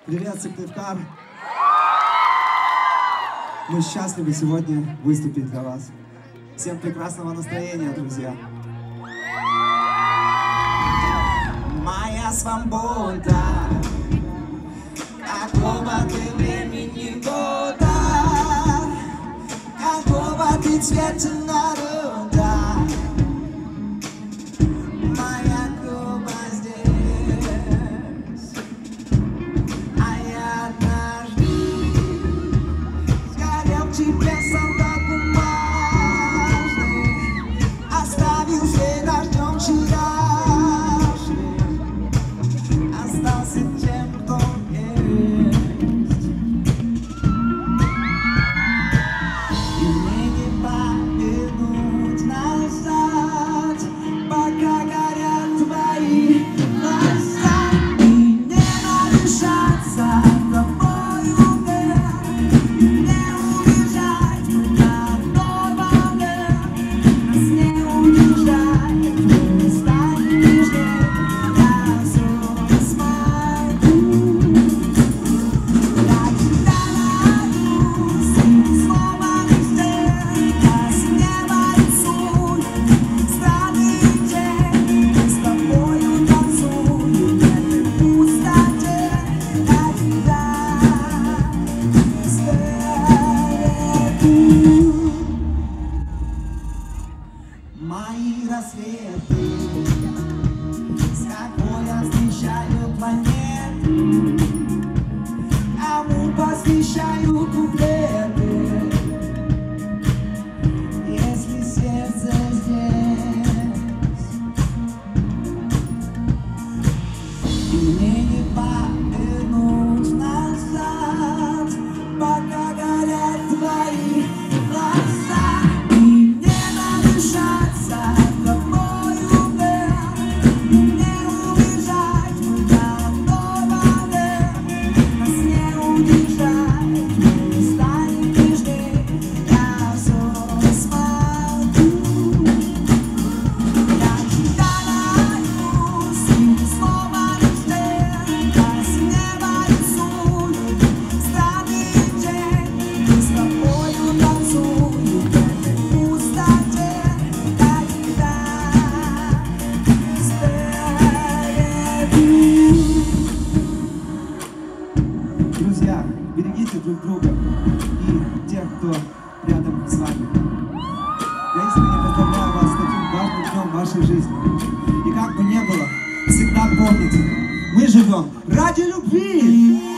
Привет, Сыктывкар! Мы счастливы сегодня выступить для вас. Всем прекрасного настроения, друзья! Моя свобода, какого ты времени года, какого ты цвета народа. Моя Куба здесь, а я однажды сгорел в тебе солдат бумажный, оставил след дождем вчерашний, остался тем, кто есть. И мне не повернуть назад, пока горят твои глаза. И не надышаться тобою вверх, и не убежать на одной волне. Нас не удержать, мы станем нежнее. Я все смогу. Я тебя найду, среди сломанных стен. Я с неба рисую странный день. Мы с тобою танцуем в этой пустоте. Я тебя исследую. Мои рассветы, с какой освещаю планету, кому посвящаю куплеты, если сердце здесь. И мне не повернуть назад, пока горят твои глаза. И не надышаться тобою вверх, и не убежать на одной волне. Нас не удержать, мы станем нежнее. Я все смогу. Я тебя найду среди сломанных стен. Я с неба рисую странный день. Мы с тобою танцуем в этой пустоте. Я тебя исследую. Друзья, берегите друг друга и тех, кто рядом с вами. Я искренне поздравляю вас с таким важным днем в вашей жизни. И как бы ни было, всегда помните, мы живем ради любви!